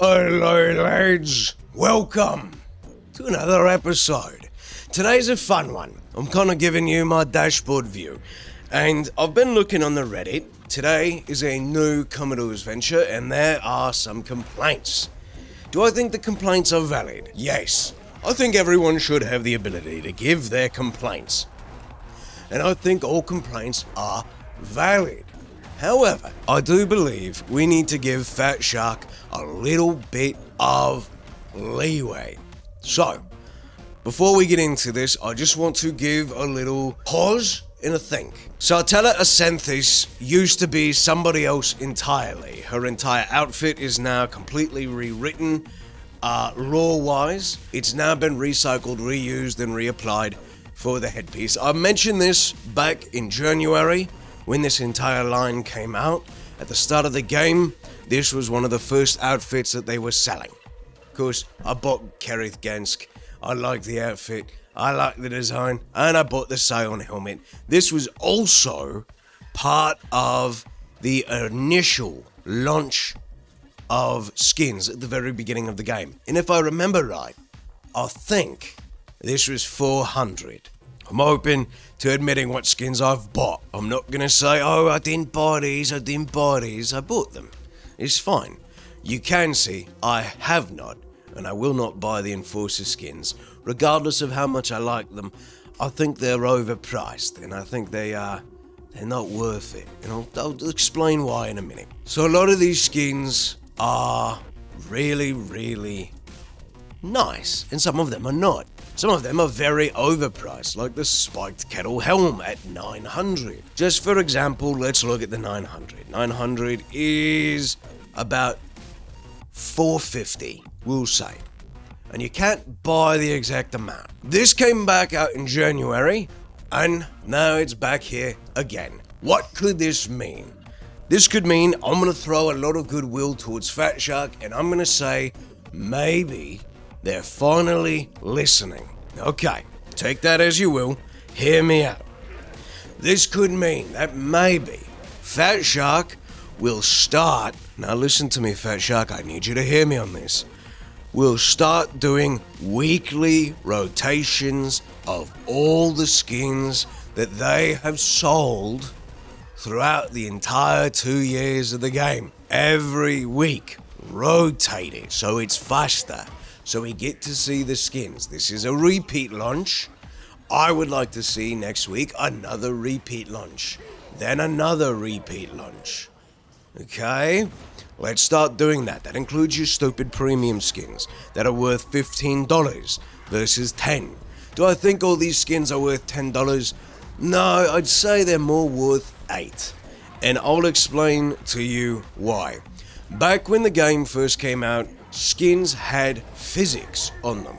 Hello lads, welcome to another episode. Today's a fun one. I'm kind of giving you my dashboard view, and I've been looking on the Reddit. Today is a new Commodore's venture and there are some complaints. Do I think the complaints are valid? Yes. I think everyone should have the ability to give their complaints. And I think all complaints are valid. However, I do believe we need to give Fatshark a little bit of leeway. So, before we get into this, I just want to give a little pause and a think. Sartella Acenthis used to be somebody else entirely. Her entire outfit is now completely rewritten. Lore-wise, it's now been recycled, reused, and reapplied for the headpiece. I mentioned this back in January when this entire line came out. At the start of the game, this was one of the first outfits that they were selling. Of course, I bought Kerith Gensk. I liked the outfit, I liked the design, and I bought the Scion helmet. This was also part of the initial launch of skins at the very beginning of the game. And if I remember right, I think this was 400. I'm open to admitting what skins I've bought. I'm not gonna say, oh, I didn't buy these, I bought them. It's fine. You can see I have not, and I will not buy the Enforcer skins, regardless of how much I like them. I think they're overpriced, and I think they're not worth it. And I'll explain why in a minute. So a lot of these skins are really, really nice, and some of them are not. Some of them are very overpriced, like the Spiked Kettle Helm at 900. Just for example, let's look at the 900. 900 is about 450, we'll say. And you can't buy the exact amount. This came back out in January, and now it's back here again. What could this mean? This could mean I'm gonna throw a lot of goodwill towards Fatshark, and I'm gonna say, maybe they're finally listening. Okay, take that as you will, hear me out. This could mean that maybe Fatshark will start, now listen to me Fatshark, I need you to hear me on this, will start doing weekly rotations of all the skins that they have sold throughout the entire 2 years of the game. Every week, rotate it so it's faster, so we get to see the skins. This is a repeat launch. I would like to see next week another repeat launch, then another repeat launch. Okay, let's start doing that. That includes your stupid premium skins that are worth $15 versus $10. Do I think all these skins are worth $10? No, I'd say they're more worth $8. And I'll explain to you why. Back when the game first came out, skins had physics on them.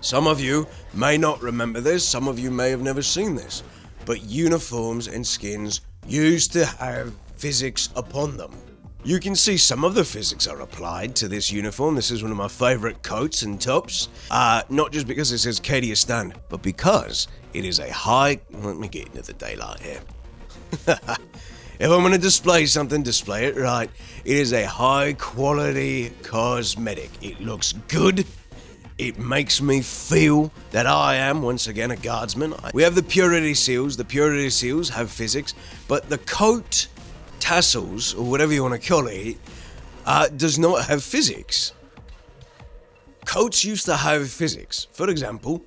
Some of you may not remember this, some of you may have never seen this, but uniforms and skins used to have physics upon them. You can see some of the physics are applied to this uniform. This is one of my favorite coats and tops. Not just because it says Cadia Stand, but because it is a high... Let me get into the daylight here. If I'm going to display something, display it right. It is a high quality cosmetic. It looks good. It makes me feel that I am, once again, a guardsman. We have the purity seals. The purity seals have physics, but the coat tassels, or whatever you want to call it, does not have physics. Coats used to have physics. For example,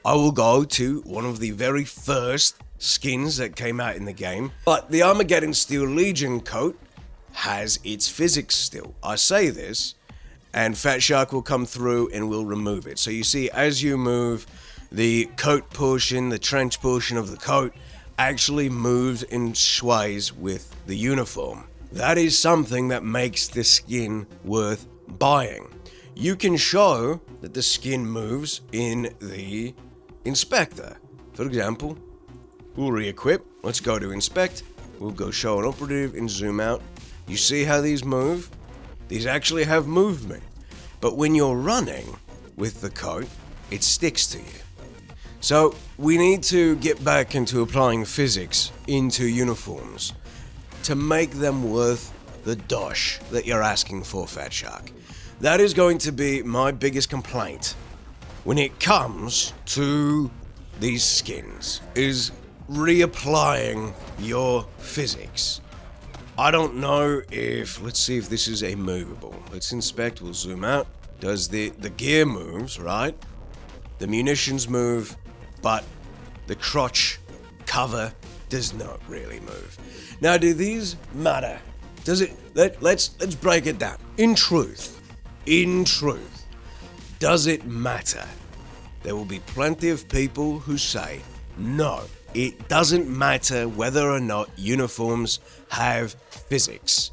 I will go to one of the very first skins that came out in the game, but the Armageddon Steel Legion coat has its physics still. I say this, and Fatshark will come through and will remove it. So you see, as you move, the coat portion, the trench portion of the coat, actually moves and sways with the uniform. That is something that makes the skin worth buying. You can show that the skin moves in the inspector. For example, we'll re-equip. Let's go to inspect. We'll go show an operative and zoom out. You see how these move? These actually have movement. But when you're running with the coat, it sticks to you. So we need to get back into applying physics into uniforms to make them worth the dosh that you're asking for, Fatshark. That is going to be my biggest complaint when it comes to these skins, is reapplying your physics. I don't know if, let's see if this is a movable. Let's inspect, we'll zoom out. Does the gear moves, right? The munitions move, but the crotch cover does not really move. Now, do these matter? Does it, let's break it down. In truth, does it matter? There will be plenty of people who say, no, it doesn't matter whether or not uniforms have physics.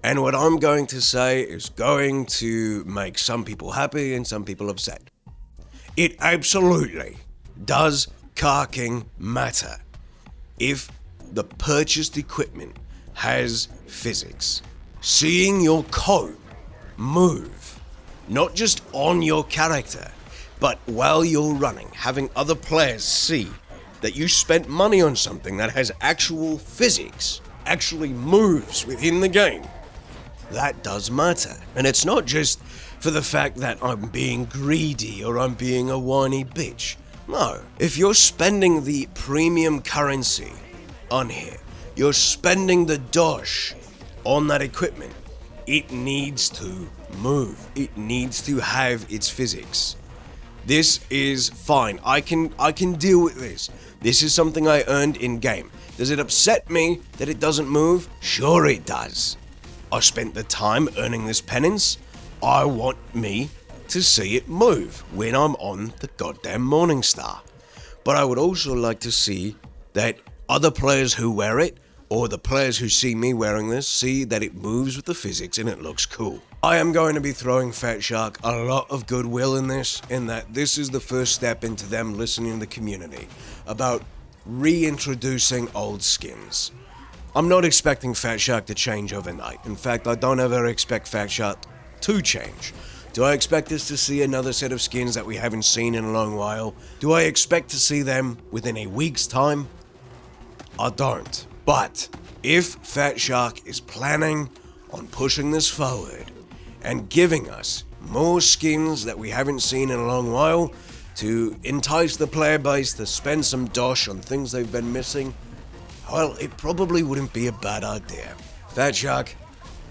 And what I'm going to say is going to make some people happy and some people upset. It absolutely does Karking matter if the purchased equipment has physics. Seeing your coat move, not just on your character, but while you're running, having other players see that you spent money on something that has actual physics, actually moves within the game, that does matter. And it's not just for the fact that I'm being greedy or I'm being a whiny bitch. No, if you're spending the premium currency on here, you're spending the dosh on that equipment, it needs to move. It needs to have its physics. This is fine. I can deal with this. This is something I earned in game. Does it upset me that it doesn't move? Sure it does. I spent the time earning this penance. I want me to see it move when I'm on the goddamn Morningstar. But I would also like to see that other players who wear it, or the players who see me wearing this, see that it moves with the physics and it looks cool. I am going to be throwing Fatshark a lot of goodwill in this, in that this is the first step into them listening to the community about reintroducing old skins. I'm not expecting Fatshark to change overnight. In fact, I don't ever expect Fatshark to change. Do I expect us to see another set of skins that we haven't seen in a long while? Do I expect to see them within a week's time? I don't. But if Fatshark is planning on pushing this forward and giving us more skins that we haven't seen in a long while to entice the player base to spend some dosh on things they've been missing, well, it probably wouldn't be a bad idea. Fatshark,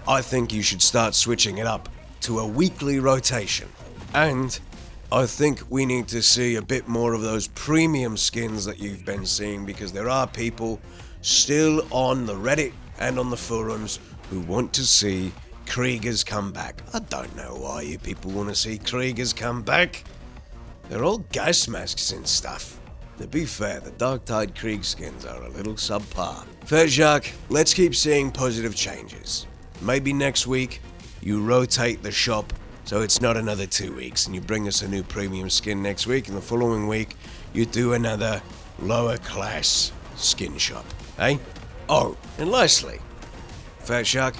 I think you should start switching it up to a weekly rotation. And I think we need to see a bit more of those premium skins that you've been seeing, because there are people still on the Reddit and on the forums who want to see Kriegers come back. I don't know why you people want to see Kriegers come back. They're all gas masks and stuff. To be fair, the Darktide Krieg skins are a little subpar. Fatshark, let's keep seeing positive changes. Maybe next week you rotate the shop so it's not another 2 weeks and you bring us a new premium skin next week, and the following week you do another lower class skin shop, eh? Oh, and lastly, Fatshark,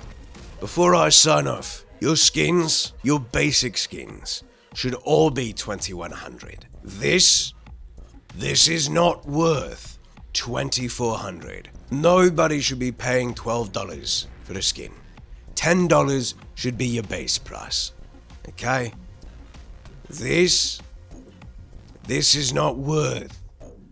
before I sign off, your skins, your basic skins, should all be 2100. This is not worth 2400. Nobody should be paying $12 for the skin. $10 should be your base price. Okay? This is not worth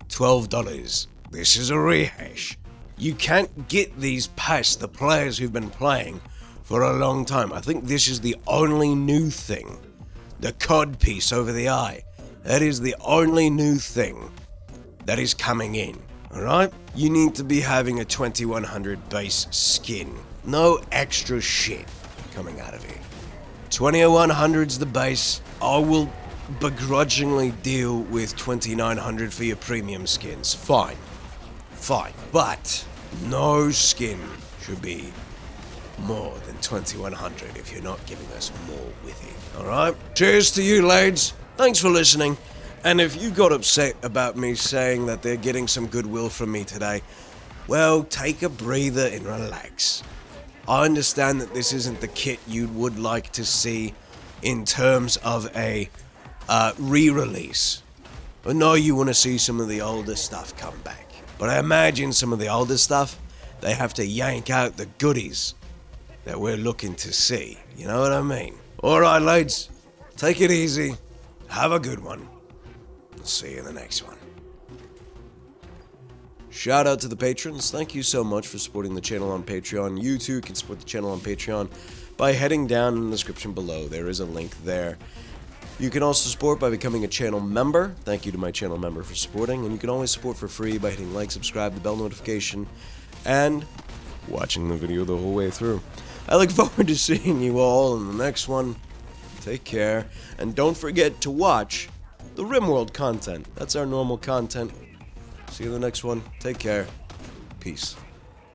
$12. This is a rehash. You can't get these past the players who've been playing for a long time. I think this is the only new thing. The cod piece over the eye. That is the only new thing that is coming in. Alright? You need to be having a 2100 base skin. No extra shit coming out of it. 2100's the base. I will begrudgingly deal with 2900 for your premium skins. Fine. But no skin should be more than 2100 if you're not giving us more with it. Alright? Cheers to you, lads. Thanks for listening. And if you got upset about me saying that they're getting some goodwill from me today, well, take a breather and relax. I understand that this isn't the kit you would like to see in terms of a re-release. I know you want to see some of the older stuff come back, but I imagine some of the older stuff, they have to yank out the goodies that we're looking to see. You know what I mean? Alright, lads. Take it easy. Have a good one. See you in the next one. Shout out to the patrons. Thank you so much for supporting the channel on Patreon. You too can support the channel on Patreon by heading down in the description below. There is a link there. You can also support by becoming a channel member. Thank you to my channel member for supporting. And you can always support for free by hitting like, subscribe, the bell notification, and watching the video the whole way through. I look forward to seeing you all in the next one. Take care. And don't forget to watch the RimWorld content. That's our normal content. See you in the next one. Take care. Peace.